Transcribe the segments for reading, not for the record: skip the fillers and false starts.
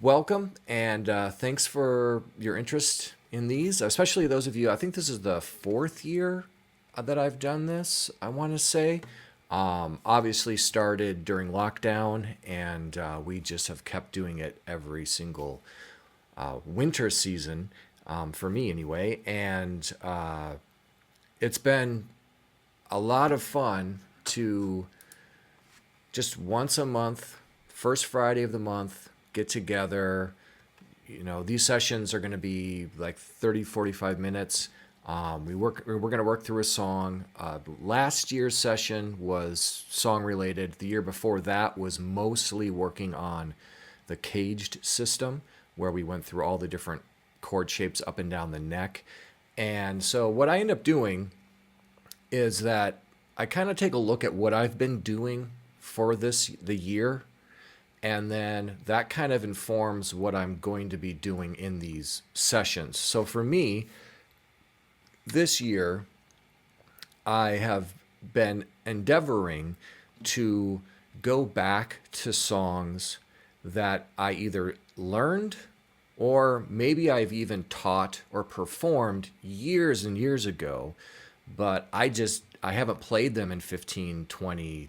welcome and thanks for your interest in these, especially those of you. I think this is the fourth year that I've done this, I want to say. Obviously, started during lockdown, and we just have kept doing it every single winter season, for me anyway. And it's been a lot of fun to just once a month, first Friday of the month, get together. These sessions are going to be like 30, 45 minutes. We're going to work through a song. Last year's session was song related. The year before that was mostly working on the caged system, where we went through all the different chord shapes up and down the neck. And so what I end up doing is that I kind of take a look at what I've been doing for the year, and then that kind of informs what I'm going to be doing in these sessions. So for me, this year, I have been endeavoring to go back to songs that I either learned or maybe I've even taught or performed years and years ago, but I haven't played them in 15, 20,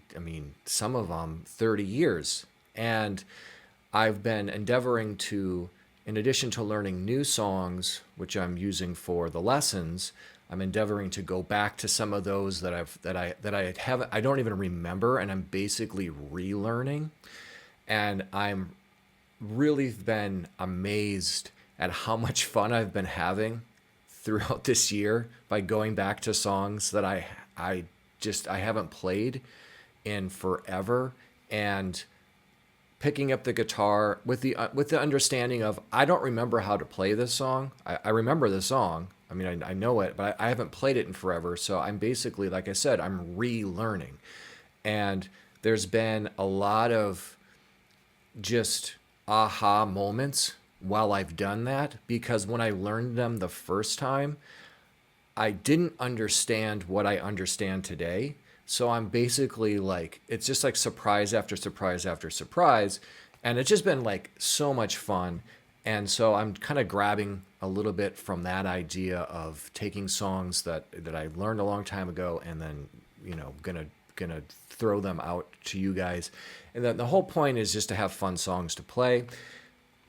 some of them 30 years. And I've been endeavoring to, in addition to learning new songs, which I'm using for the lessons, I'm endeavoring to go back to some of those that I don't even remember, and I'm basically relearning. And I'm really been amazed at how much fun I've been having throughout this year by going back to songs that I haven't played in forever, and picking up the guitar with the understanding of I don't remember how to play this song. I remember the song. I know it, but I haven't played it in forever. So I'm basically, like I said, I'm relearning. And there's been a lot of just aha moments while I've done that, because when I learned them the first time, I didn't understand what I understand today. So I'm basically like, it's just like surprise after surprise after surprise. And it's just been like so much fun. And so I'm kind of grabbing a little bit from that idea of taking songs that I learned a long time ago, and then, gonna throw them out to you guys. And then the whole point is just to have fun songs to play,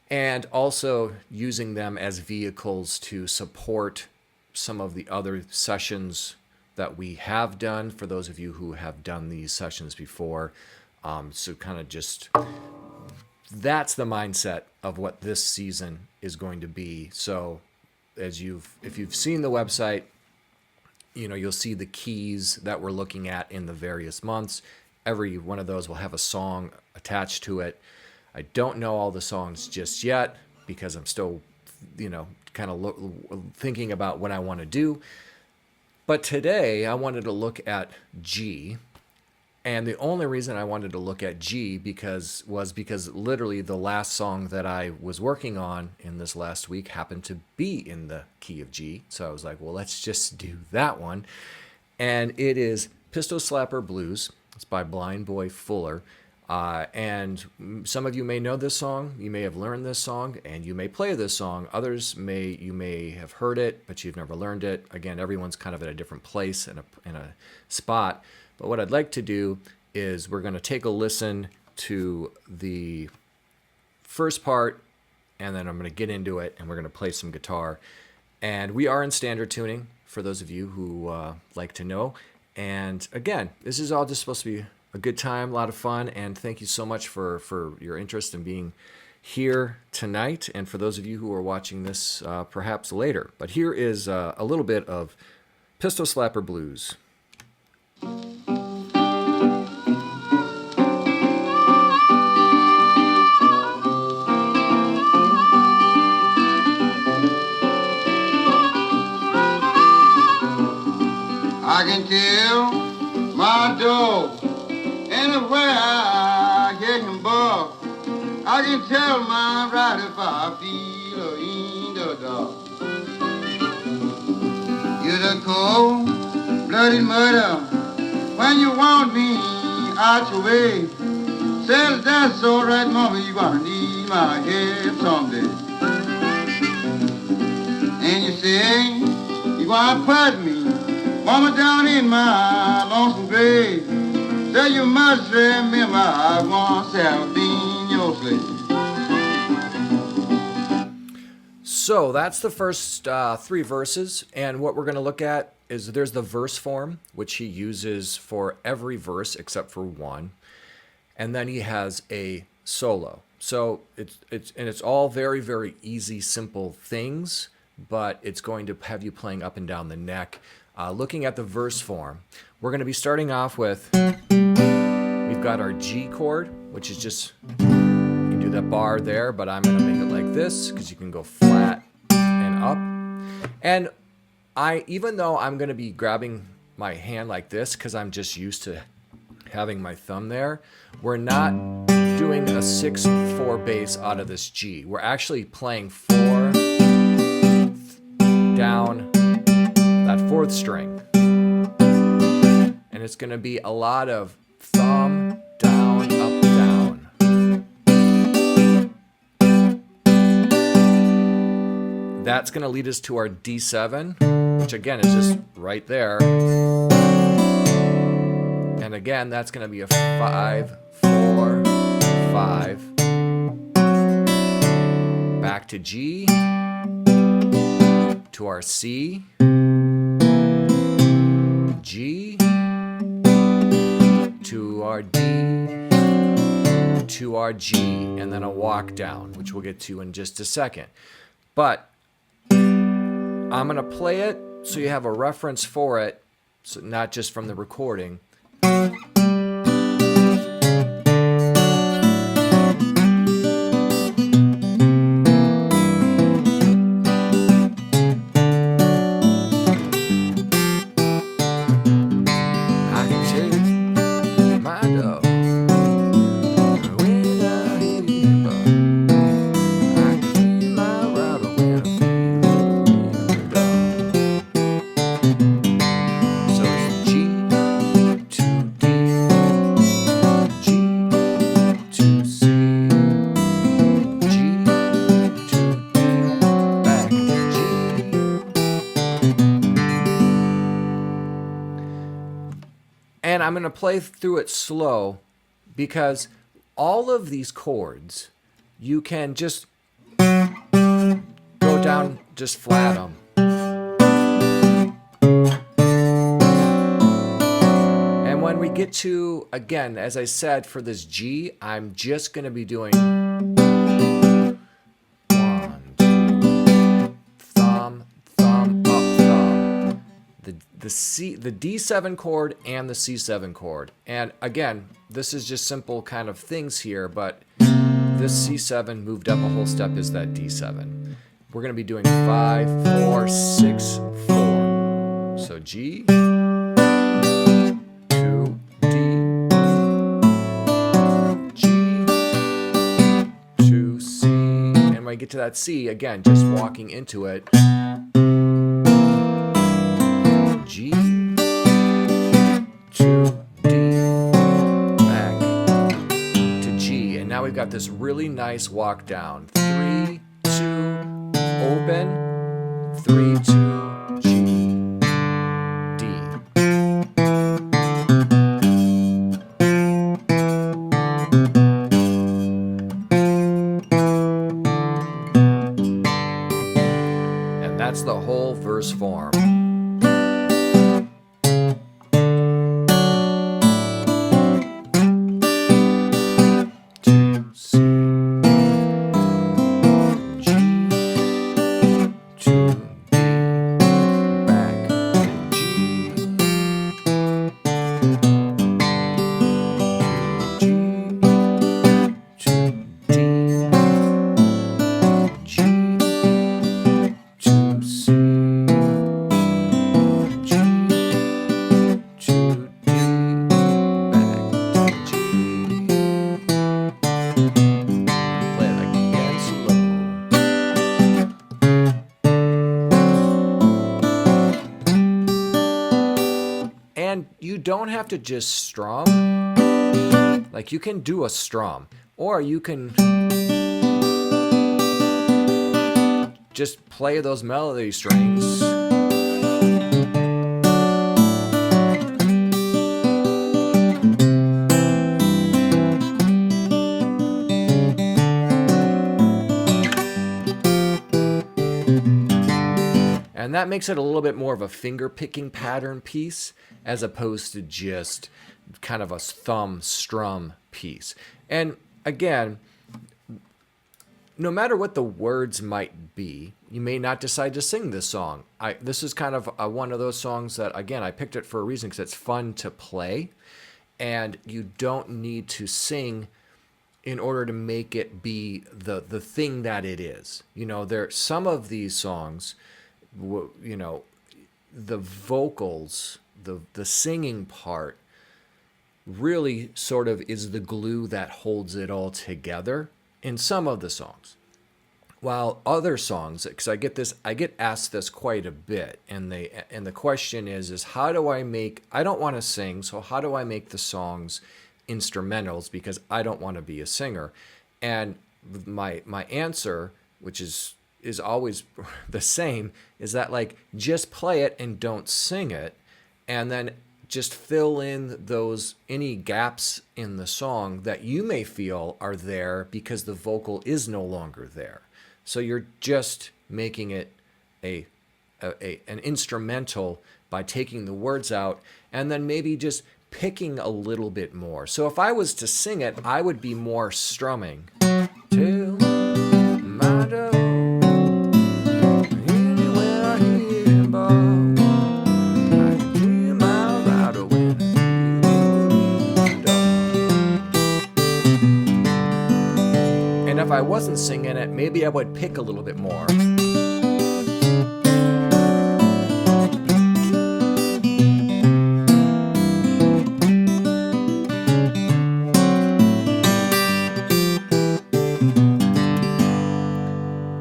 and also using them as vehicles to support some of the other sessions that we have done, for those of you who have done these sessions before. So kind of just, that's the mindset of what this season is going to be. So if you've seen the website, you'll see the keys that we're looking at in the various months. Every one of those will have a song attached to it. I don't know all the songs just yet, because I'm still, kind of thinking about what I want to do. But today I wanted to look at G. And the only reason I wanted to look at G was because literally the last song that I was working on in this last week happened to be in the key of G. So I was like, well, let's just do that one. And it is Pistol Slapper Blues. It's by Blind Boy Fuller. And some of you may know this song. You may have learned this song, and you may play this song. Others you may have heard it, but you've never learned it. Again, everyone's kind of at a different place in a spot. But what I'd like to do is we're going to take a listen to the first part, and then I'm going to get into it, and we're going to play some guitar. And we are in standard tuning, for those of you who like to know. And again, this is all just supposed to be a good time, a lot of fun, and thank you so much for your interest in being here tonight, and for those of you who are watching this perhaps later. But here is a little bit of Pistol Slapper Blues. I can tell my dog anywhere I hear him bark. I can tell my right if I feel her in the dark. You're the cold-blooded murder when you want me out your way. Said that's all right, mama, you gonna need my help someday. And you say, you gonna put me, mama, down in my lonesome grave. Say you must remember I once have been your slave. So that's the first three verses, and what we're going to look at is there's the verse form, which he uses for every verse except for one, and then he has a solo. So it's all very, very easy, simple things, but it's going to have you playing up and down the neck. Looking at the verse form, we're going to be starting off with, we've got our G chord, which is just, you can do that bar there, but I'm going to make it like this because you can go flat and up. And even though I'm going to be grabbing my hand like this because I'm just used to having my thumb there, we're not doing a 6/4 bass out of this G. We're actually playing 4 down that 4th string. And it's going to be a lot of thumb, down, up, down. That's going to lead us to our D7, which again is just right there. And again, that's going to be a 5, 4, 5. Back to G, to our C, G, to our D, to our G, and then a walk down, which we'll get to in just a second. But I'm going to play it so you have a reference for it, so not just from the recording. And I'm going to play through it slow because all of these chords, you can just go down, just flat them. And when we get to, again, as I said, for this G, I'm just going to be doing 1, 2, thumb, thumb, up, thumb. The D7 chord and the C7 chord. And again, this is just simple kind of things here, but this C7 moved up a whole step is that D7. We're going to be doing 5, 4, 6, 4. So G, 2, D, G, 2, C. And when I get to that C, again, just walking into it, G, 2, D, back to G. And now we've got this really nice walk down. 3, 2, open, 3, 2, G, D. And that's the whole verse form. And you don't have to just strum. Like you can do a strum, or you can just play those melody strings. And that makes it a little bit more of a finger-picking pattern piece as opposed to just kind of a thumb strum piece. And again, no matter what the words might be, you may not decide to sing this song. This is kind of one of those songs that, again, I picked it for a reason because it's fun to play, and you don't need to sing in order to make it be the thing that it is. You know, some of these songs, you know, the vocals, the singing part really sort of is the glue that holds it all together in some of the songs. While other songs, because I get asked this quite a bit, and the question is how do I don't want to sing, so how do I make the songs instrumentals, because I don't want to be a singer? And my answer, which is always the same, is that like just play it and don't sing it, and then just fill in any gaps in the song that you may feel are there because the vocal is no longer there. So you're just making it an instrumental by taking the words out and then maybe just picking a little bit more. So if I was to sing it, I would be more strumming. Till my door, anywhere I hear him bawl, I can hear my rider when I hear the door. And if I wasn't singing it, maybe I would pick a little bit more.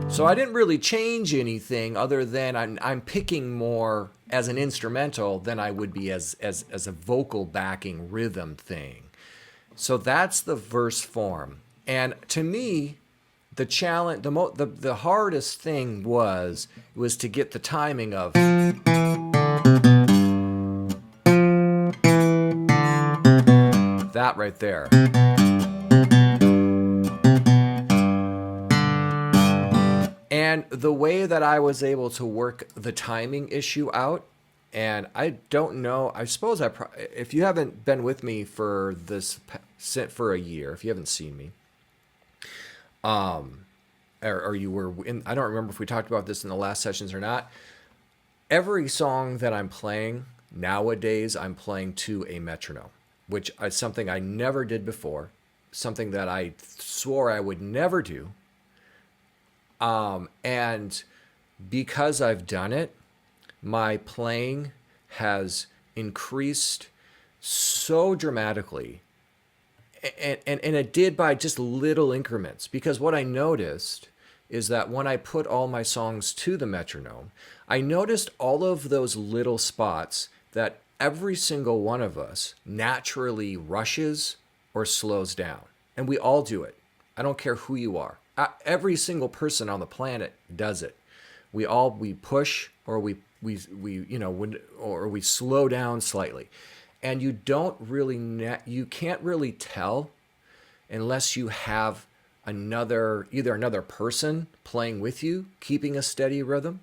So I didn't really change anything other than I'm picking more as an instrumental than I would be as a vocal backing rhythm thing. So that's the verse form. And to me, the challenge, the hardest thing was to get the timing of that right there. And the way that I was able to work the timing issue out, and I don't know, I suppose if you haven't been with me for a year, if you haven't seen me, or you were in, I don't remember if we talked about this in the last sessions or not. Every song that I'm playing nowadays, I'm playing to a metronome, which is something I never did before, something that I swore I would never do. And because I've done it, my playing has increased so dramatically. And it did by just little increments, because what I noticed is that when I put all my songs to the metronome, I noticed all of those little spots that every single one of us naturally rushes or slows down. And we all do it. I don't care who you are. Every single person on the planet does it. We push or we slow down slightly. And you can't really tell unless you have either another person playing with you, keeping a steady rhythm,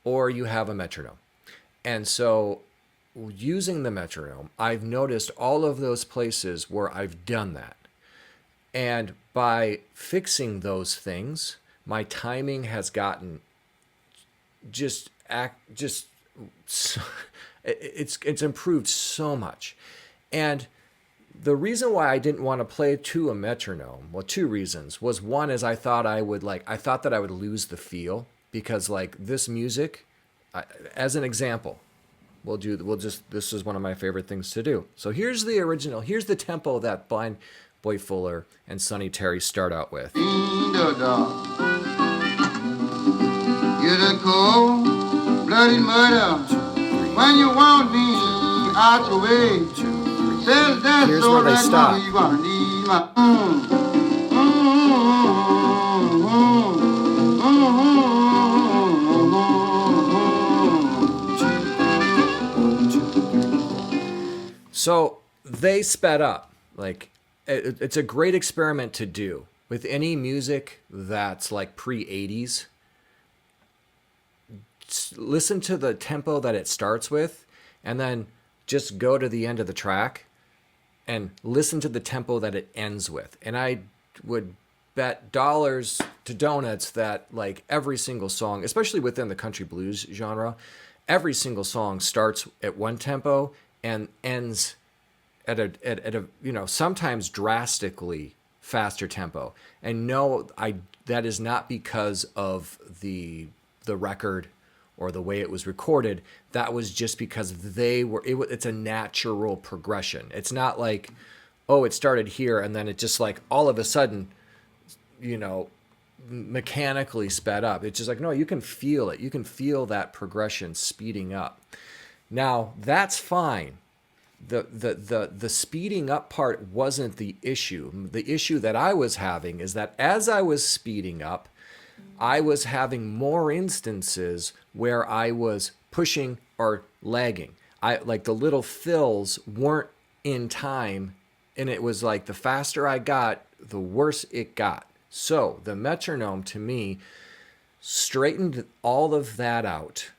or you have a metronome. And so using the metronome, I've noticed all of those places where I've done that. And by fixing those things, my timing has gotten it's improved so much. And the reason why I didn't want to play to a metronome, well, two reasons. Was one is I thought that I would lose the feel, because like this music, as an example, this is one of my favorite things to do. So here's the tempo that Blind Boy Fuller and Sonny Terry start out with. You're the cold-blooded murder when you want me out your way. Says that's Here's so where they that stop. mother you gonna need my So they sped up. Like it's a great experiment to do with any music that's like pre-80s. Listen to the tempo that it starts with, and then just go to the end of the track and listen to the tempo that it ends with. And I would bet dollars to donuts that like every single song, especially within the country blues genre, every single song starts at one tempo and ends at a sometimes drastically faster tempo. And no, that is not because of the record or the way it was recorded. That was just because it's a natural progression. It's not like, oh, it started here and then it just like all of a sudden, mechanically sped up. It's just like, no, you can feel it. You can feel that progression speeding up. Now that's fine. The speeding up part wasn't the issue. The issue that I was having is that as I was speeding up, I was having more instances where I was pushing or lagging. Like the little fills weren't in time, and it was like the faster I got, the worse it got. So the metronome to me straightened all of that out,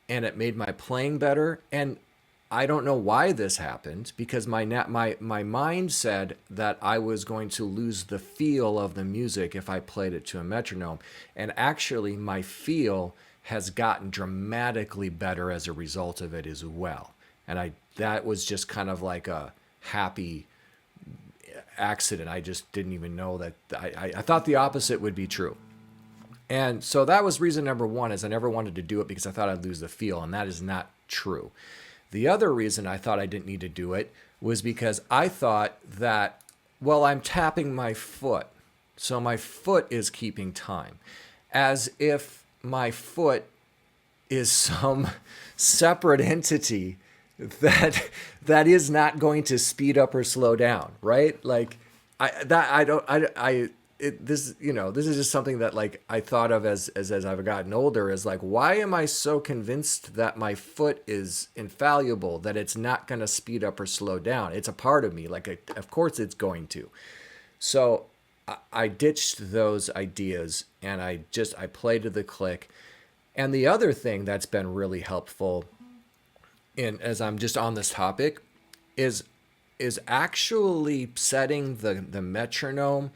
and it made my playing better. And I don't know why this happened, because my mind said that I was going to lose the feel of the music if I played it to a metronome. And actually, my feel has gotten dramatically better as a result of it as well. And that was just kind of like a happy accident. I just didn't even know that. I thought the opposite would be true. And so that was reason number one, is I never wanted to do it because I thought I'd lose the feel, and that is not true. The other reason I thought I didn't need to do it was because I thought that, well, I'm tapping my foot, so my foot is keeping time, as if my foot is some separate entity that is not going to speed up or slow down, right? Like this is just something that like I thought of as I've gotten older, is like, why am I so convinced that my foot is infallible, that it's not going to speed up or slow down? It's a part of me. Like, of course it's going to. So I ditched those ideas and I played to the click. And the other thing that's been really helpful as I'm just on this topic is actually setting the metronome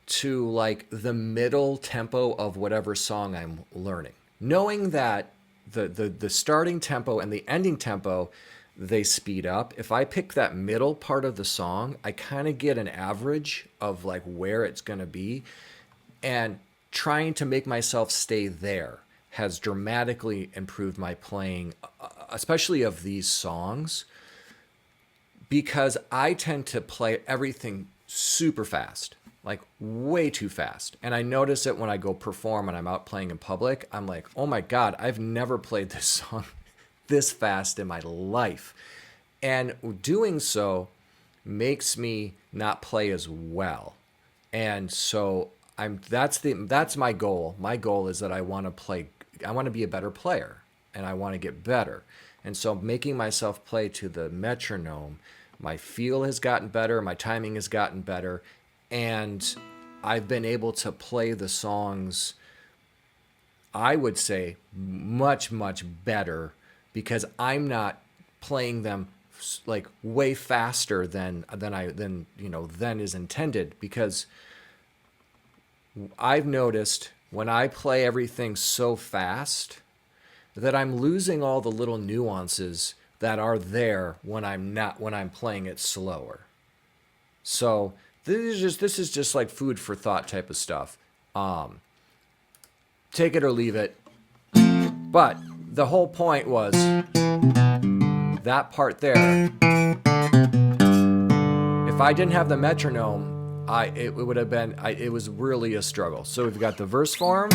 to like the middle tempo of whatever song I'm learning, knowing that the starting tempo and the ending tempo, they speed up. If I pick that middle part of the song, I kind of get an average of like where it's going to be, and trying to make myself stay there has dramatically improved my playing, especially of these songs, because I tend to play everything super fast, like way too fast. And I notice it when I go perform and I'm out playing in public. I'm like, oh my God, I've never played this song this fast in my life. And doing so makes me not play as well. And so that's my goal. My goal is that I want to be a better player, and I want to get better. And so making myself play to the metronome, my feel has gotten better, my timing has gotten better, and I've been able to play the songs, I would say, much, much better, because I'm not playing them like way faster than is intended. Because I've noticed when I play everything so fast that I'm losing all the little nuances that are there when I'm playing it slower. So this is just like food for thought type of stuff. Take it or leave it. But the whole point was that part there. If I didn't have the metronome, it would have been, it was really a struggle. So we've got the verse form.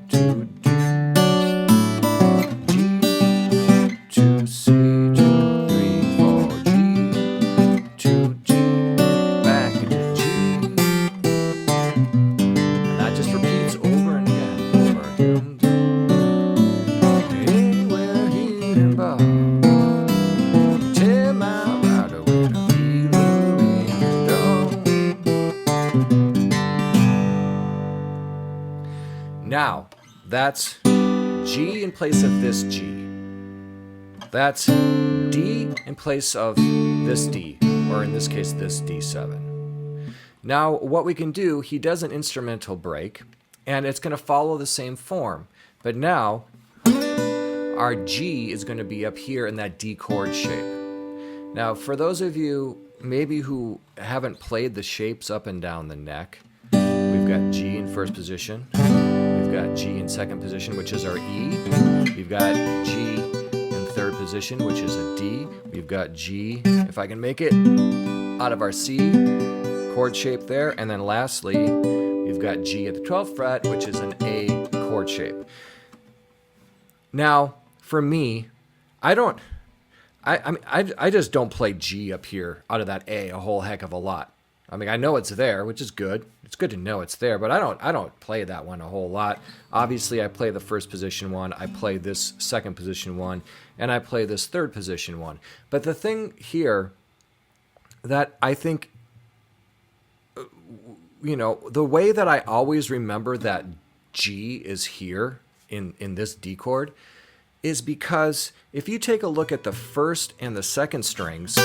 Two, G, 2, C, 2, 3, 4, G. Now, that's G in place of this G. That's D in place of this D, or in this case, this D7. Now, what we can do, he does an instrumental break, and it's going to follow the same form. But now, our G is going to be up here in that D chord shape. Now, for those of you maybe who haven't played the shapes up and down the neck, we've got G in first position. We've got G in second position, which is our E. We've got G in third position, which is a D. We've got G, if I can make it, out of our C chord shape there. And then lastly, we've got G at the 12th fret, which is an A chord shape. Now, for me, I just don't play G up here out of that A a whole heck of a lot. I mean, I know it's there, which is good. It's good to know it's there, but I don't play that one a whole lot. Obviously, I play the first position one, I play this second position one, and I play this third position one. But the thing here that I think, the way that I always remember that G is here in this D chord is because if you take a look at the first and the second strings,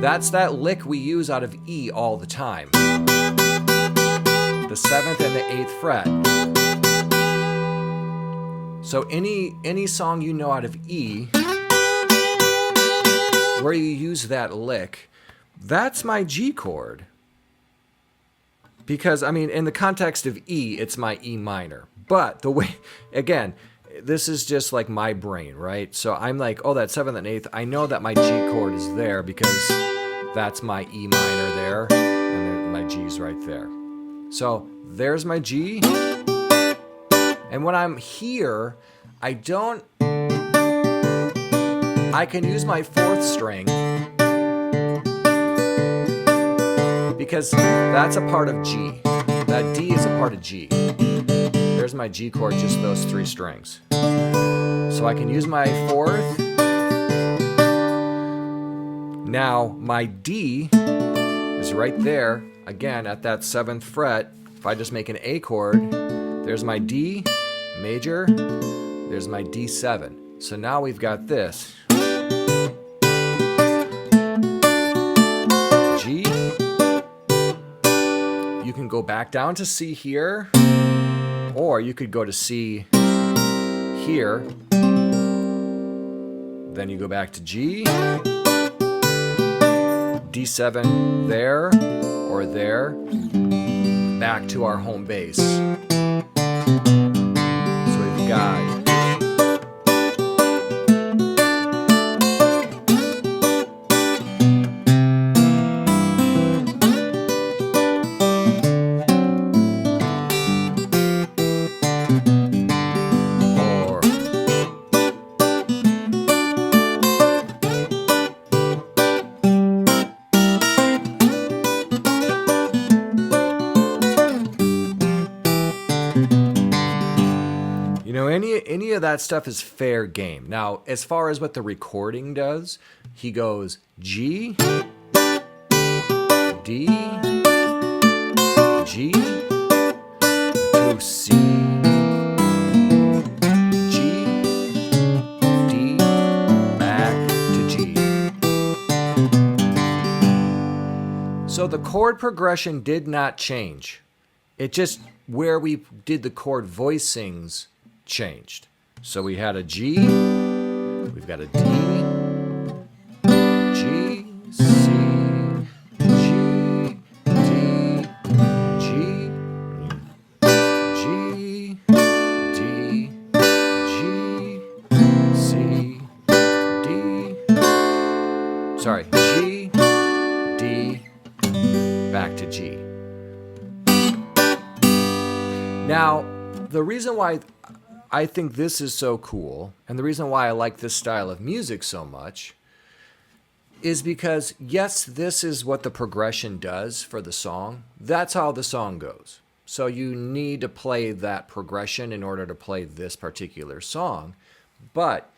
that's that lick we use out of E all the time. The 7th and the 8th fret. So any song you know out of E where you use that lick, that's my G chord. Because, I mean, in the context of E, it's my E minor. But the way, again, this is just like my brain, right? So I'm like, oh, that 7th and 8th, I know that my G chord is there because that's my E minor there, and then my G's right there. So there's my G. And when I'm here, I can use my 4th string because that's a part of G. That D is a part of G. There's my G chord, just those 3 strings. So I can use my 4th. Now my D is right there, again at that 7th fret. If I just make an A chord, there's my D major, there's my D7. So now we've got this. G. You can go back down to C here, or you could go to C here, then you go back to G, D7 there, or there, back to our home base. So we've got any of that stuff is fair game. Now, as far as what the recording does, he goes G, D, G, to C, G, D, back to G. So the chord progression did not change. It just, where we did the chord voicings changed. So we had a G, we've got a D, G, C, G, D, G, G, D, G, C, D, sorry, G, D, back to G. Now, the reason why I think this is so cool, and the reason why I like this style of music so much, is because, yes, this is what the progression does for the song. That's how the song goes. So you need to play that progression in order to play this particular song. But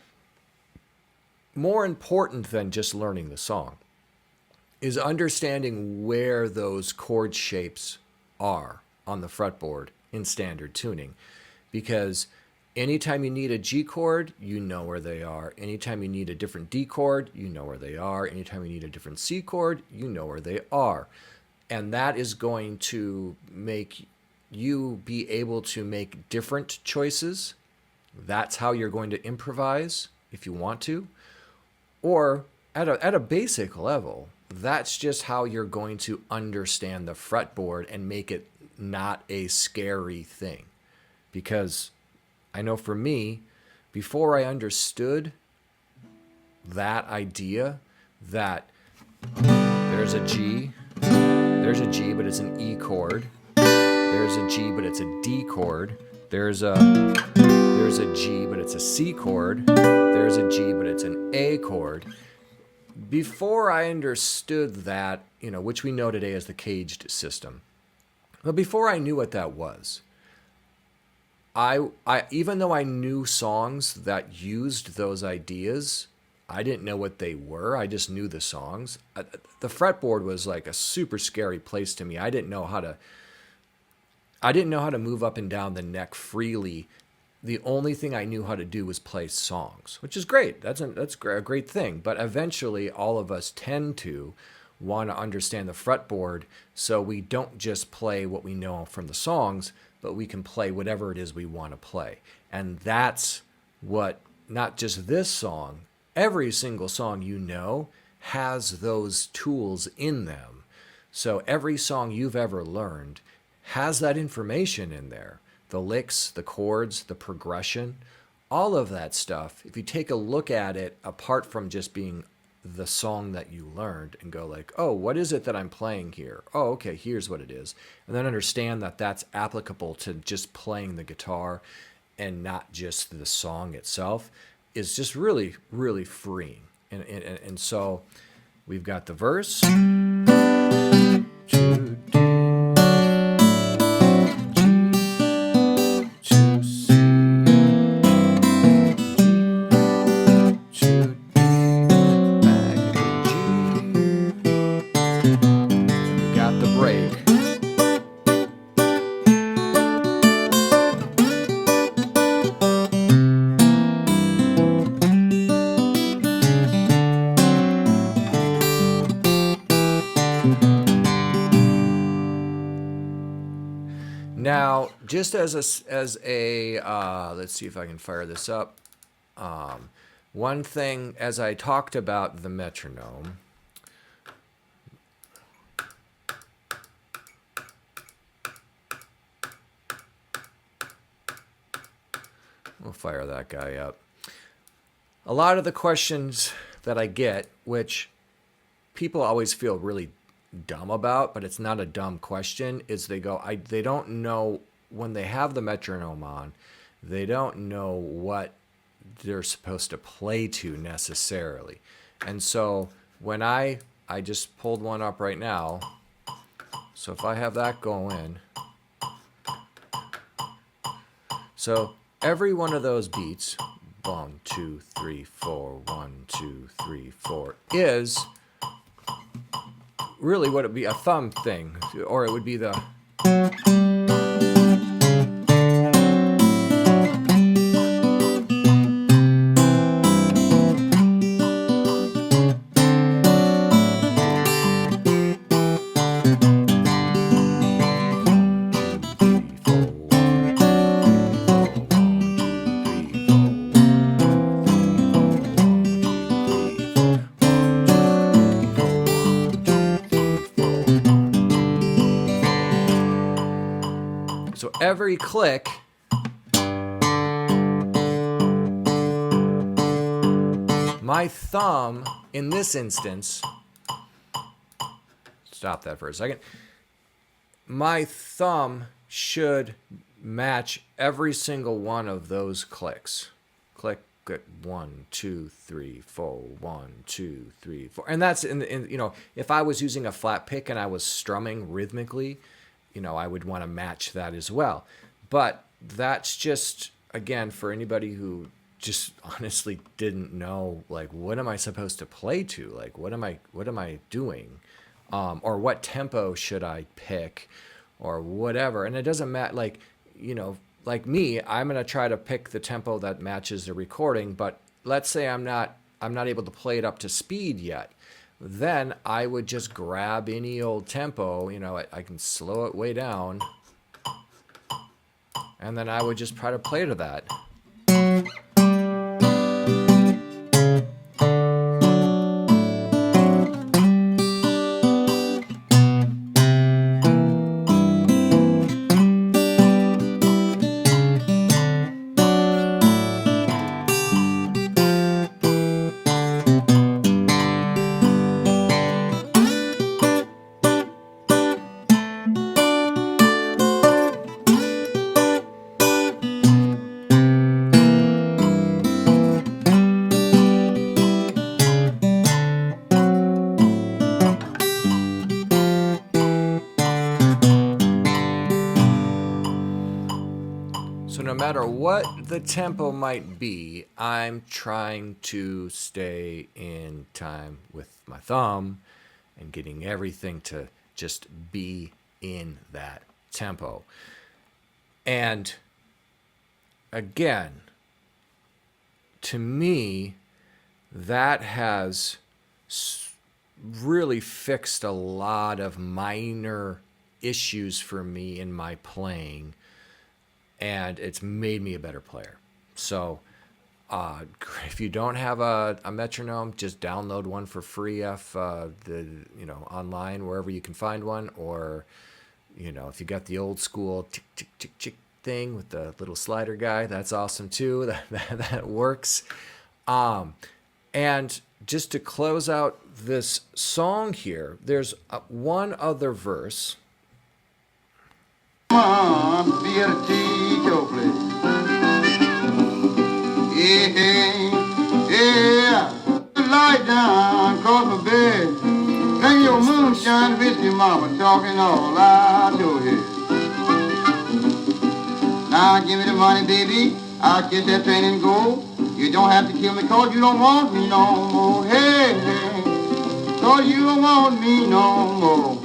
more important than just learning the song is understanding where those chord shapes are on the fretboard in standard tuning, because anytime you need a G chord, you know where they are. Anytime you need a different D chord, you know where they are. Anytime you need a different C chord, you know where they are. And that is going to make you be able to make different choices. That's how you're going to improvise if you want to. Or at a basic level, that's just how you're going to understand the fretboard and make it not a scary thing. Because I know for me, before I understood that idea that there's a G, but it's an E chord. There's a G, but it's a D chord. There's a G, but it's a C chord. There's a G, but it's an A chord. Before I understood that, which we know today as the caged system, but before I knew what that was, I even though I knew songs that used those ideas, I didn't know what they were. I just knew the songs. The fretboard was like a super scary place to me. I didn't know how to move up and down the neck freely. The only thing I knew how to do was play songs, which is great. That's a great thing. But eventually, all of us tend to want to understand the fretboard, so we don't just play what we know from the songs, but we can play whatever it is we want to play. And that's what, not just this song, every single song has those tools in them. So every song you've ever learned has that information in there. The licks, the chords, the progression, all of that stuff. If you take a look at it apart from just being the song that you learned and go like, oh, what is it that I'm playing here? Oh, okay, here's what it is. And then understand that that's applicable to just playing the guitar and not just the song itself, is just really, really freeing. And so we've got the verse. Now, just as a let's see if I can fire this up. One thing, as I talked about the metronome, we'll fire that guy up. A lot of the questions that I get, which people always feel really dumb about, but it's not a dumb question, is they don't know, when they have the metronome on, they don't know what they're supposed to play to necessarily. And so when I just pulled one up right now, so if I have that going, so every one of those beats, 1, 2, 3, 4, 1, 2, 3, 4, is really what it would be, a thumb thing, or it would be the every click my thumb, in this instance, stop that for a second, my thumb should match every single one of those clicks. Click, 1, 2, 3, 4, 1, 2, 3, 4. And that's if I was using a flat pick and I was strumming rhythmically, I would want to match that as well. But that's just, again, for anybody who just honestly didn't know, like, what am I supposed to play to? Like, what am I doing? Or what tempo should I pick? or whatever. And it doesn't matter, like, like me, I'm going to try to pick the tempo that matches the recording, but let's say I'm not able to play it up to speed yet. Then I would just grab any old tempo, I can slow it way down, and then I would just try to play to that. So no matter what the tempo might be, I'm trying to stay in time with my thumb and getting everything to just be in that tempo. And again, to me, that has really fixed a lot of minor issues for me in my playing, and it's made me a better player. So if you don't have a metronome, just download one for free off online, wherever you can find one. Or if you got the old school tick tick tick tick thing with the little slider guy, that's awesome too. That works. And just to close out this song here, there's one other verse. Mom, be at a tea your place. Yeah. Lie down across my bed. Drink your moonshine whiskey, mama, talking all out your head. Now give me the money, baby. I'll get that train and go. You don't have to kill me, cause you don't want me no more. Hey, hey, cause you don't want me no more.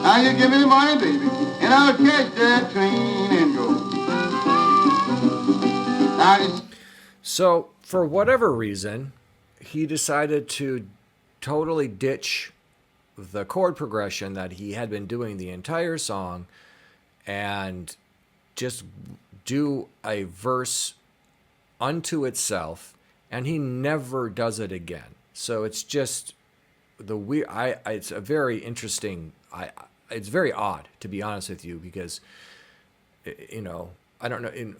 Now you give me the money, baby, and I'll catch that train and go. So, for whatever reason, he decided to totally ditch the chord progression that he had been doing the entire song and just do a verse unto itself, and he never does it again. So it's just it's a very interesting. It's very odd, to be honest with you, because I don't know.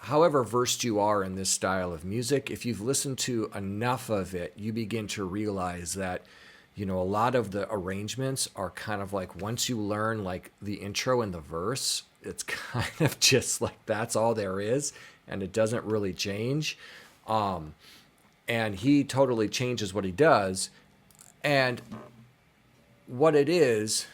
However versed you are in this style of music, if you've listened to enough of it, you begin to realize that, a lot of the arrangements are kind of like, once you learn like the intro and the verse, it's kind of just like that's all there is, and it doesn't really change. And he totally changes what he does, and what it is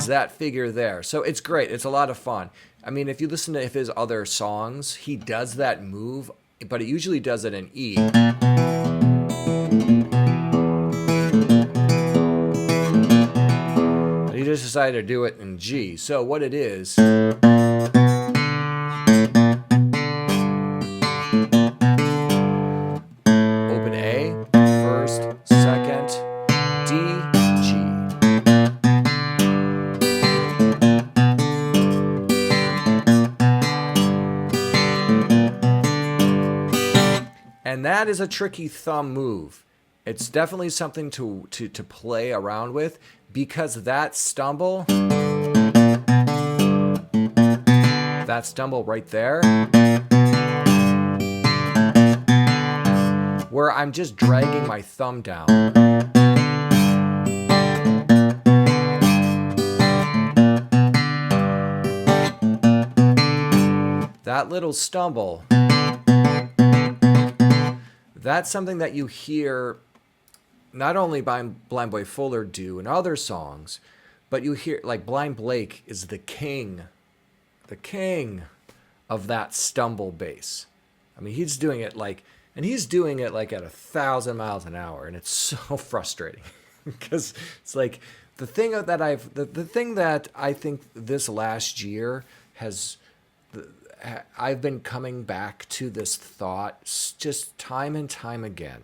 that figure there. So it's great. It's a lot of fun. I mean, if you listen to his other songs, he does that move, but he usually does it in E. But he just decided to do it in G. So what it is, open A, first, second, D, G. And that is a tricky thumb move. It's definitely something to play around with, because that stumble right there, where I'm just dragging my thumb down. That little stumble, that's something that you hear not only by Blind Boy Fuller do in other songs, but you hear, like, Blind Blake is the king of that stumble bass. I mean, he's doing it like and he's doing it like at 1,000 miles an hour, and it's so frustrating because it's like the thing that I think this last year has I've been coming back to this thought just time and time again,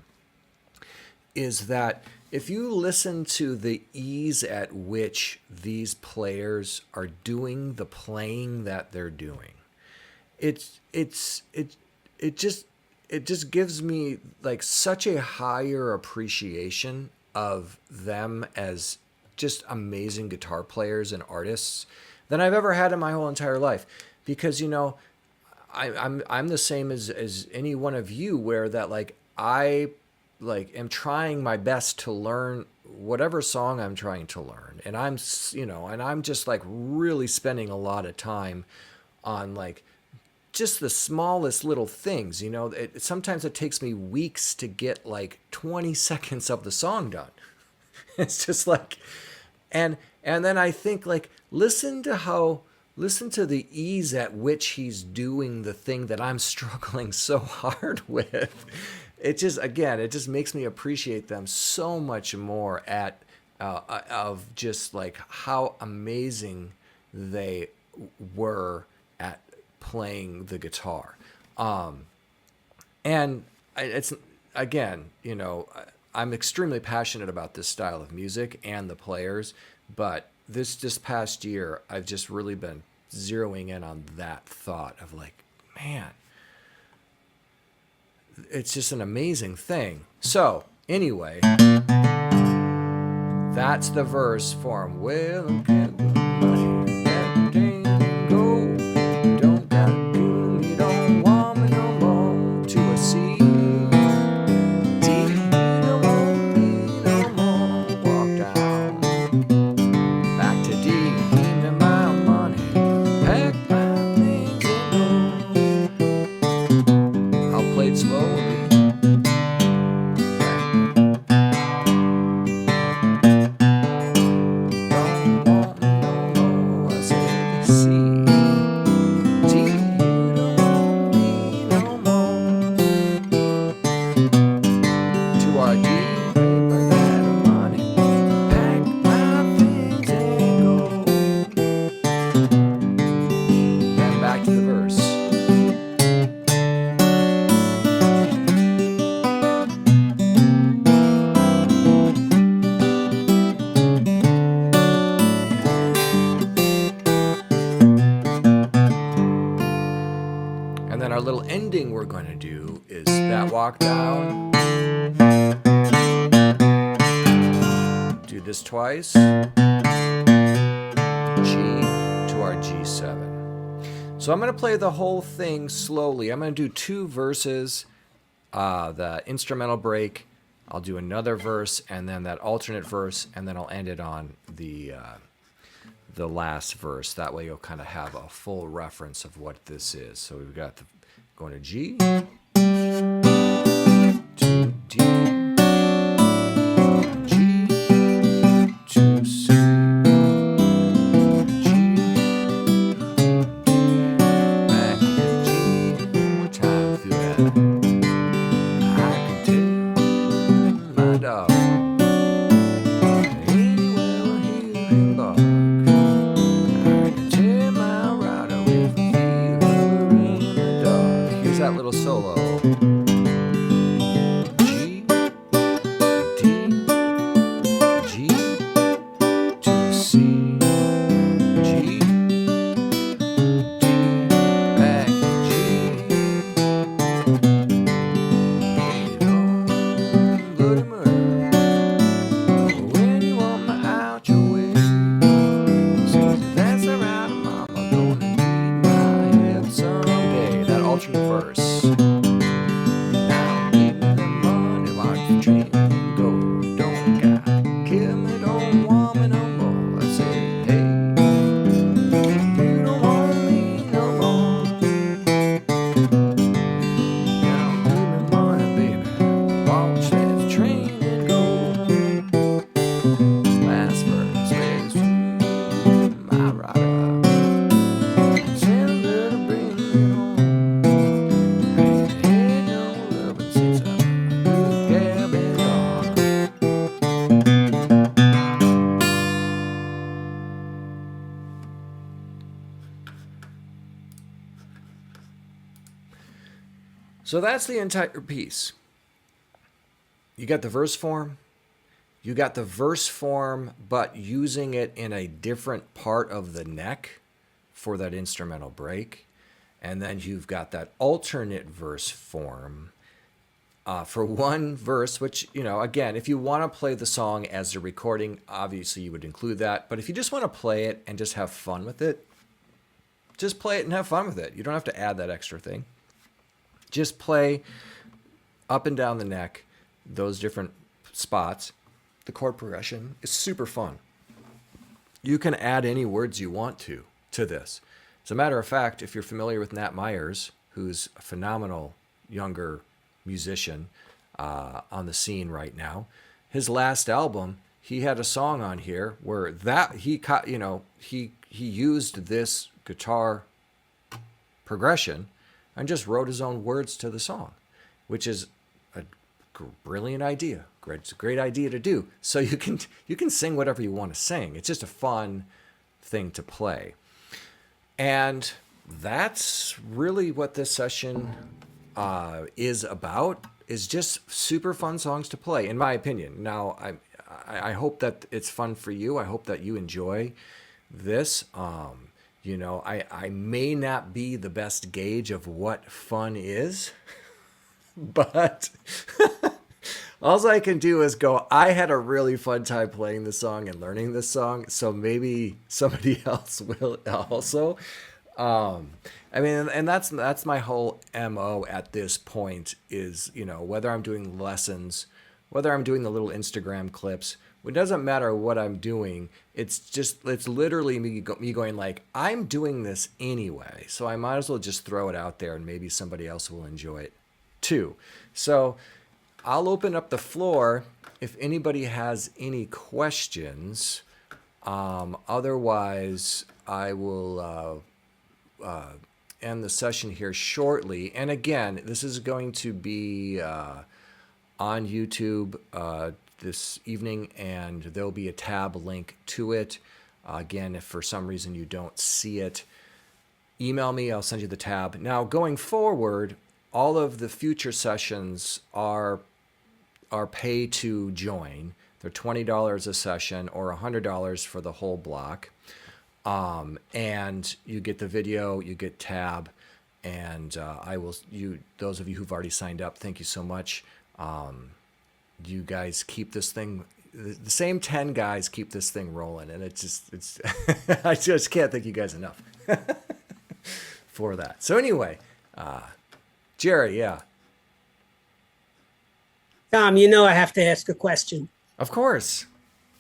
is that if you listen to the ease at which these players are doing the playing that they're doing, it's it just it just gives me like such a higher appreciation of them as just amazing guitar players and artists than I've ever had in my whole entire life. Because I'm the same as any one of you, where that like I like am trying my best to learn whatever song I'm trying to learn, and I'm just like really spending a lot of time on like just the smallest little things. Sometimes it takes me weeks to get like 20 seconds of the song done. It's just like, and then I think like listen to the ease at which he's doing the thing that I'm struggling so hard with. It just makes me appreciate them so much more of just like how amazing they were at playing the guitar. And it's, again, I'm extremely passionate about this style of music and the players, but this past year, I've just really been zeroing in on that thought of like, man, it's just an amazing thing. So anyway, that's the verse for him. Well, get the money, that thing go. Don't gotta do me, don't want me no more. To a C, D, don't want me no more. Walk down, back to D, give me my money, pack my things and go. I'll play it slowly. And then our little ending we're going to do is that walk down. Do this twice. G to our G7. So I'm going to play the whole thing slowly. I'm going to do 2 verses, the instrumental break. I'll do another verse and then that alternate verse, and then I'll end it on the last verse. That way you'll kind of have a full reference of what this is. So we've got going to G, to D, G, to C, G, back to G, one more time through that. I can tell my dog anywhere I hear him bark. That little solo. G, D, G, to C, G, D, back to G. Bloody murder. So that's the entire piece. You got the verse form. You got the verse form, but using it in a different part of the neck for that instrumental break. And then you've got that alternate verse form for one verse, which, again, if you want to play the song as a recording, obviously you would include that. But if you just want to play it and just have fun with it, just play it and have fun with it. You don't have to add that extra thing. Just play up and down the neck, those different spots. The chord progression is super fun. You can add any words you want to this. As a matter of fact, if you're familiar with Nat Myers, who's a phenomenal younger musician on the scene right now, his last album, he had a song on here where he used this guitar progression and just wrote his own words to the song, which is a brilliant idea. It's a great idea to do. So you can sing whatever you want to sing. It's just a fun thing to play. And that's really what this session is about, is just super fun songs to play, in my opinion. Now, I hope that it's fun for you. I hope that you enjoy this. I may not be the best gauge of what fun is, but all I can do is go, I had a really fun time playing this song and learning this song, so maybe somebody else will also. And that's my whole MO at this point is, whether I'm doing lessons, whether I'm doing the little Instagram clips, it doesn't matter what I'm doing. It's literally me going like, I'm doing this anyway, so I might as well just throw it out there and maybe somebody else will enjoy it too. So I'll open up the floor if anybody has any questions. Otherwise, I will end the session here shortly. And again, this is going to be on YouTube this evening, and there'll be a tab link to it. Again, if for some reason you don't see it, email me, I'll send you the tab. Now, going forward, all of the future sessions are pay to join. They're $20 a session or $100 for the whole block. And you get the video, you get tab, and those of you who've already signed up, thank you so much. You guys keep this thing, the same 10 guys keep this thing rolling, and it's I just can't thank you guys enough for that. So anyway, Jerry, yeah. Tom, I have to ask a question. Of course.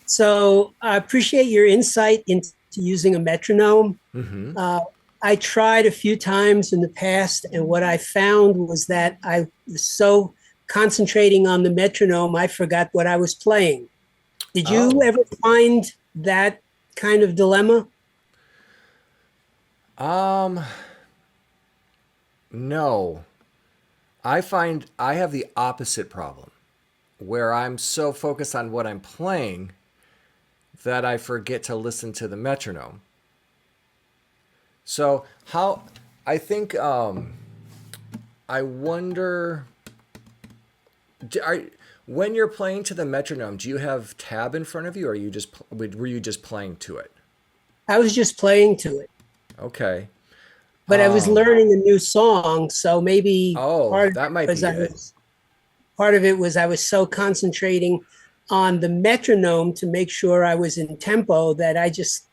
So I appreciate your insight into using a metronome. Mm-hmm. I tried a few times in the past, and what I found was that I was so concentrating on the metronome, I forgot what I was playing. Did you ever find that kind of dilemma? No. I find I have the opposite problem, where I'm so focused on what I'm playing that I forget to listen to the metronome. So I think, I wonder, when you're playing to the metronome, do you have tab in front of you, or were you just playing to it? I was just playing to it. Okay. But I was learning a new song, so maybe that might be it. Part of it was I was so concentrating on the metronome to make sure I was in tempo that I just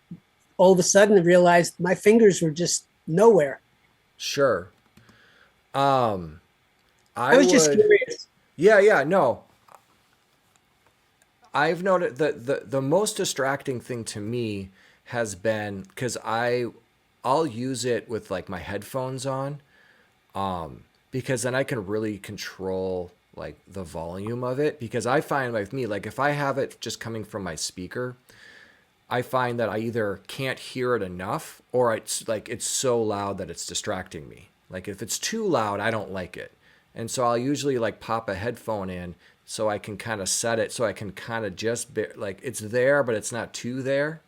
all of a sudden realized my fingers were just nowhere. Sure. I was just curious. Yeah, no. I've noted that the most distracting thing to me has been, because I'll use it with like my headphones on, because then I can really control like the volume of it, because I find with me, like if I have it just coming from my speaker, I find that I either can't hear it enough, or it's so loud that it's distracting me. Like if it's too loud, I don't like it. And so I'll usually like pop a headphone in so I can kind of set it so I can kind of just like it's there, but it's not too there.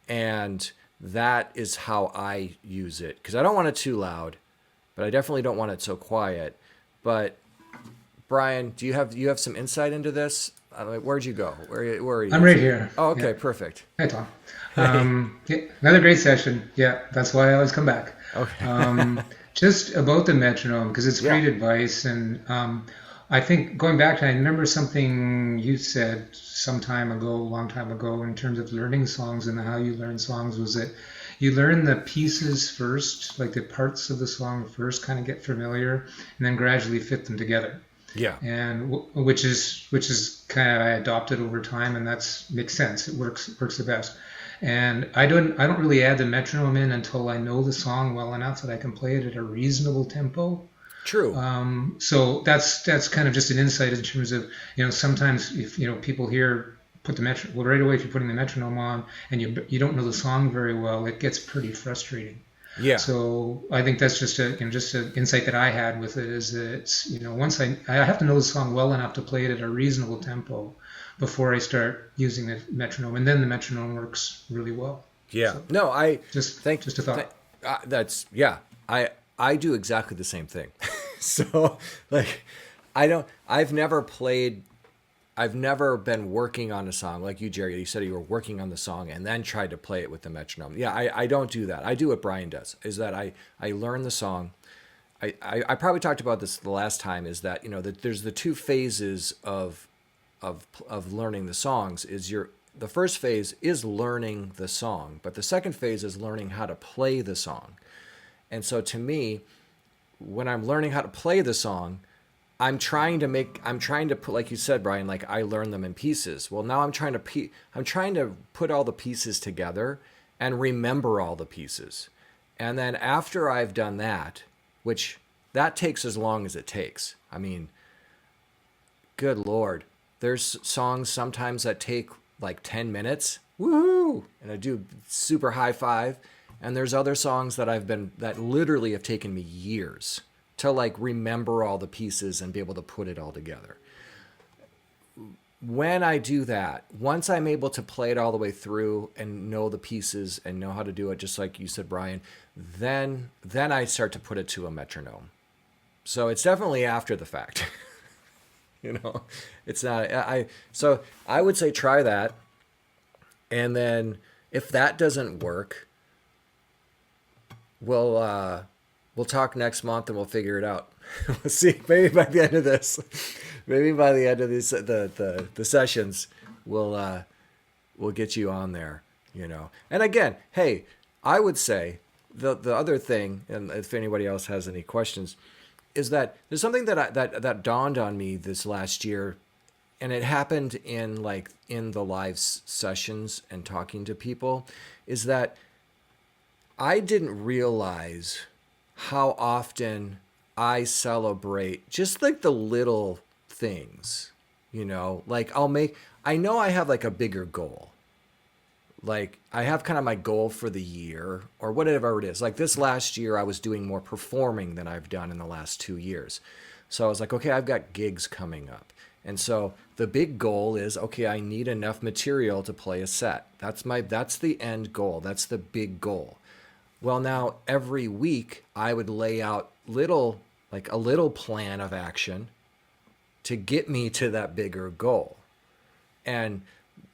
And that is how I use it, because I don't want it too loud. but I definitely don't want it so quiet. But Brian, do you have some insight into this? Where'd you go? Where are I'm you? right here. Oh, Yeah. okay, perfect. Hi, Tom. Hey. Yeah, another great session. Yeah, that's why I always come back. Okay. Just about the metronome, because it's Yeah. great advice. And I think going back to, I remember something you said some time ago, a long time ago, in terms of learning songs and how you learn songs, was that you learn the pieces first, like the parts of the song first, kind of get familiar, and then gradually fit them together. Yeah. And which is kind of I adopted over time, and that's makes sense. It works the best. And I don't really add the metronome in until I know the song well enough that I can play it at a reasonable tempo. True. So that's kind of just an insight in terms of, sometimes if people hear put the metro well, right away, if you're putting the metronome on and you don't know the song very well, it gets pretty frustrating. Yeah. So I think that's just an insight that I had with it, is that it's, once I have to know the song well enough to play it at a reasonable tempo before I start using the metronome, and then the metronome works really well. Yeah. So No, I just think just a thought. that's yeah. I do exactly the same thing. So like I've never played I've never been working on a song like you, Jerry. You said you were working on the song and then tried to play it with the metronome. Yeah, I don't do that. I do what Brian does, is that I learn the song. I probably talked about this the last time, is that, that there's the two phases of learning the songs. The first phase is learning the song, but the second phase is learning how to play the song. And so to me, when I'm learning how to play the song, I'm trying to put, like you said, Brian, like I learn them in pieces. Well, now I'm trying to put all the pieces together and remember all the pieces. And then after I've done that, which that takes as long as it takes. I mean, good Lord, there's songs sometimes that take like 10 minutes. Woohoo! And I do super high five. And there's other songs that literally have taken me years to like remember all the pieces and be able to put it all together. When I do that, once I'm able to play it all the way through and know the pieces and know how to do it, just like you said, Brian, then I start to put it to a metronome. So it's definitely after the fact. It's not, so I would say try that. And then if that doesn't work, we'll talk next month and we'll figure it out. We'll see. Maybe by the end of this, the sessions, we'll get you on there. And again, hey, I would say the other thing, and if anybody else has any questions, is that there's something that dawned on me this last year, and it happened in the live sessions and talking to people, is that I didn't realize how often I celebrate just like the little things, like I know I have like a bigger goal. Like I have kind of my goal for the year or whatever it is. Like this last year, I was doing more performing than I've done in the last 2 years. So I was like, okay, I've got gigs coming up. And so the big goal is, okay, I need enough material to play a set. That's the end goal. That's the big goal. Well, now every week I would lay out a little plan of action to get me to that bigger goal. And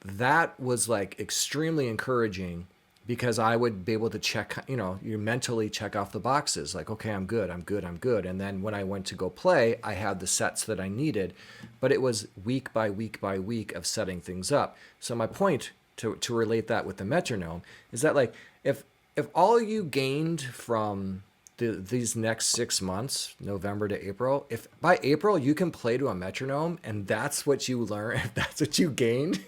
that was like extremely encouraging, because I would be able to check, you mentally check off the boxes like, okay, I'm good. And then when I went to go play, I had the sets that I needed, but it was week by week by week of setting things up. So my point to relate that with the metronome is that like, if all you gained from these next 6 months, November to April, if by April you can play to a metronome and that's what you learn, if that's what you gained,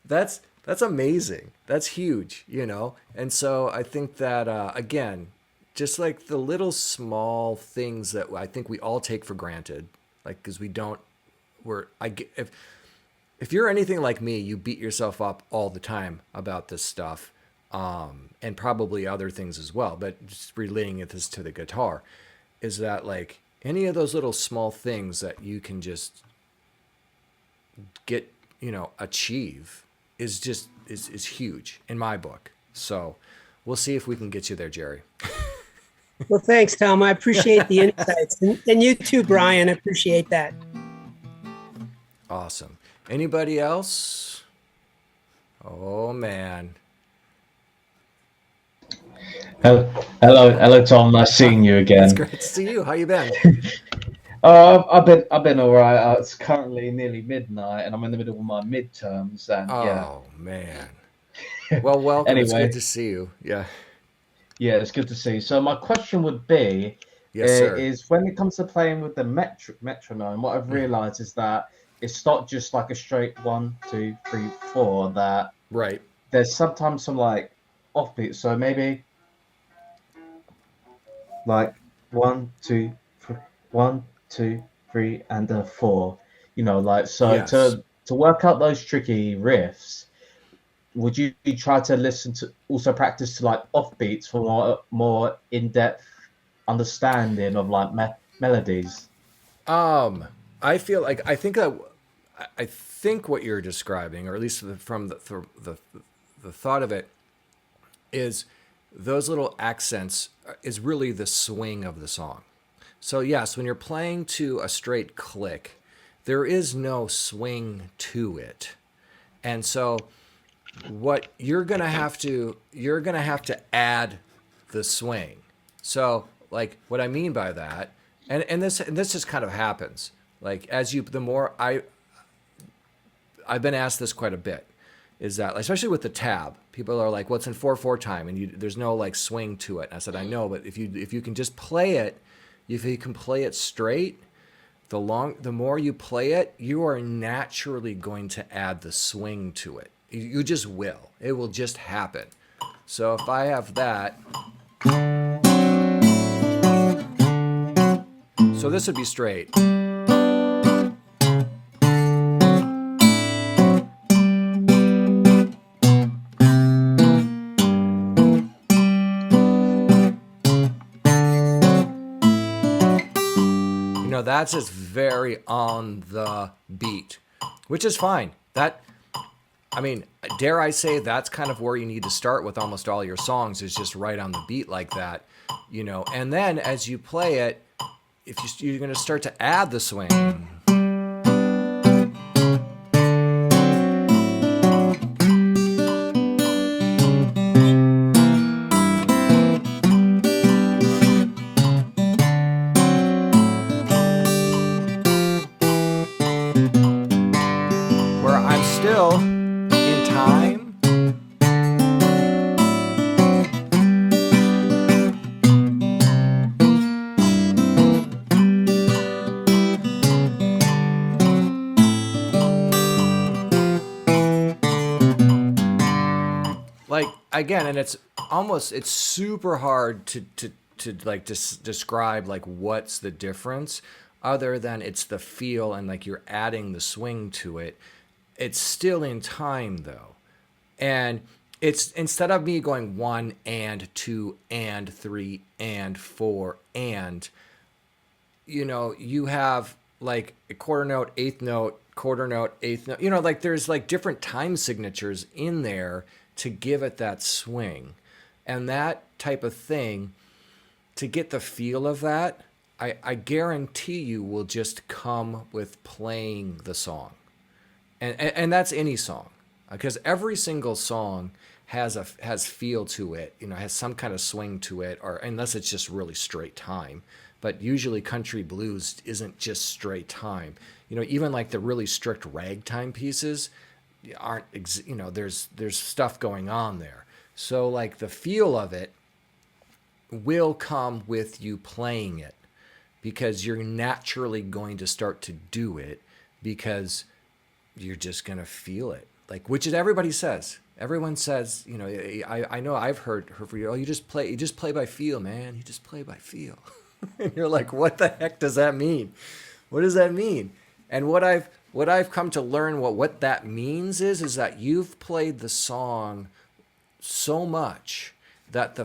that's amazing. That's huge, And so I think that, again, just like the little small things that I think we all take for granted, like, because if you're anything like me, you beat yourself up all the time about this stuff. And probably other things as well, but just relating this to the guitar, is that like any of those little small things that you can just get, achieve is huge in my book. So we'll see if we can get you there, Jerry. Well, thanks, Tom. I appreciate the insights. And you too, Brian. I appreciate that. Awesome. Anybody else? Oh man. Hello, Tom. Nice seeing you It's again. great to see you. How you been? I've been all right. It's currently nearly midnight, and I'm in the middle of my midterms. And yeah, Oh man. Well, welcome. It's good anyway, to see you. Yeah. yeah, it's good to see you. So my question would be, Yes, sir. is when it comes to playing with the metronome, what I've realised is that it's not just like a straight 1, 2, 3, 4. That Right. there's sometimes some like offbeats. So maybe like 1, 2, 3, 1, 2, 3, and a 4. Like so Yes. to work out those tricky riffs, would you try to listen to also practice to like offbeats for more in-depth understanding of like melodies? I feel like I think what you're describing, or at least from the thought of it, is those little accents is really the swing of the song. So yes, when you're playing to a straight click, there is no swing to it. And so what you're going to have to add the swing. So like what I mean by that, and this just kind of happens. Like as you the more I've been asked this quite a bit, is that especially with the tab, people are like, "What's in 4/4 time?" And there's no like swing to it. And I said, "I know, but if you can just play it, if you can play it straight, the more you play it, you are naturally going to add the swing to it. You just will. It will just happen. So if I have that, so this would be straight. That's just very on the beat, which is fine. I mean, dare I say that's kind of where you need to start with almost all your songs, is just right on the beat like that, And then as you play it, if you're going to start to add the swing, where I'm still in time. Like again, and it's super hard to like describe like what's the difference, other than it's the feel and like you're adding the swing to it. It's still in time though. And it's instead of me going 1 and 2 and 3 and 4 and, you have like a quarter note, eighth note, quarter note, eighth note, like there's like different time signatures in there to give it that swing. And that type of thing, to get the feel of that, I guarantee you will just come with playing the song. And that's any song, because every single song has feel to it, has some kind of swing to it, or unless it's just really straight time. But usually country blues isn't just straight time. Even like the really strict ragtime pieces aren't, there's stuff going on there. So like the feel of it will come with you playing it, because you're naturally going to start to do it, because you're just going to feel it. Like, which is everybody says. Everyone says, I know I've heard for you, oh, you just play by feel, man. You just play by feel. And you're like, what the heck does that mean? What does that mean? And what I've come to learn what that means is that you've played the song so much that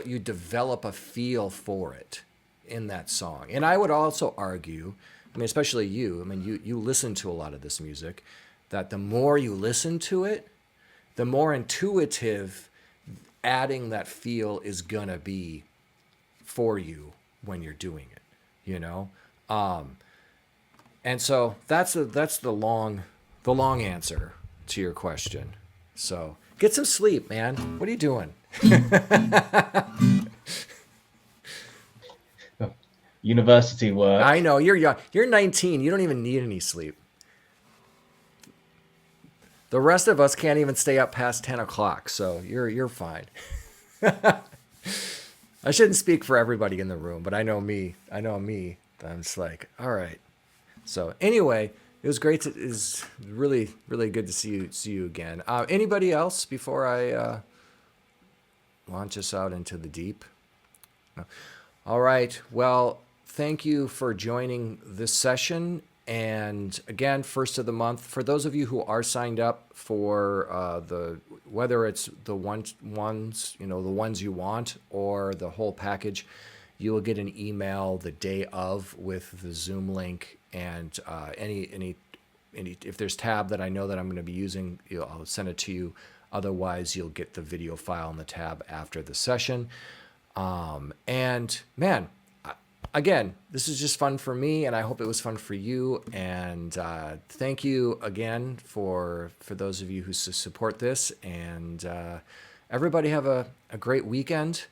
you develop a feel for it in that song. And I would also argue, I mean, especially you, I mean, you listen to a lot of this music, that the more you listen to it, the more intuitive adding that feel is gonna be for you when you're doing it, you know? And so that's the long answer to your question. So get some sleep, man. What are you doing? University work. I know you're young. You're 19. You don't even need any sleep. The rest of us can't even stay up past 10 o'clock, so you're fine. I shouldn't speak for everybody in the room, but I know me. I'm just like, all right. So anyway, it was great. It was really, really good to see you again. Anybody else before I launch us out into the deep? No. All right. Well, thank you for joining this session. And again, first of the month, for those of you who are signed up for whether it's the ones the ones you want or the whole package, you will get an email the day of with the Zoom link and any if there's tab that I know that I'm going to be using, I'll send it to you. Otherwise, you'll get the video file in the tab after the session. And man, again, this is just fun for me, and I hope it was fun for you. And thank you again for those of you who support this. And everybody have a great weekend.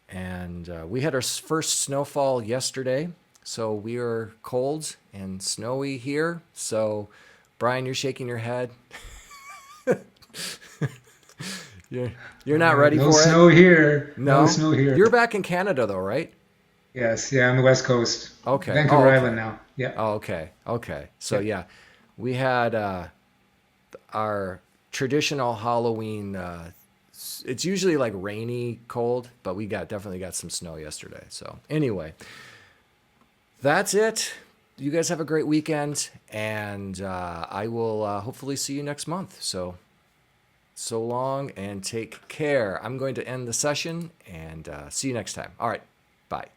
And we had our first snowfall yesterday, so we are cold and snowy here. So, Brian, you're shaking your head. You're not ready No for it? snow here. No? No snow here. You're back in Canada, though, right? Yes, yeah, on the West Coast. Okay. Vancouver okay. Island now. Yeah. Oh, okay. So yeah, we had our traditional Halloween. It's usually like rainy, cold, but we definitely got some snow yesterday. So anyway, that's it. You guys have a great weekend, and I will hopefully see you next month. So long and take care. I'm going to end the session and see you next time. All right, bye.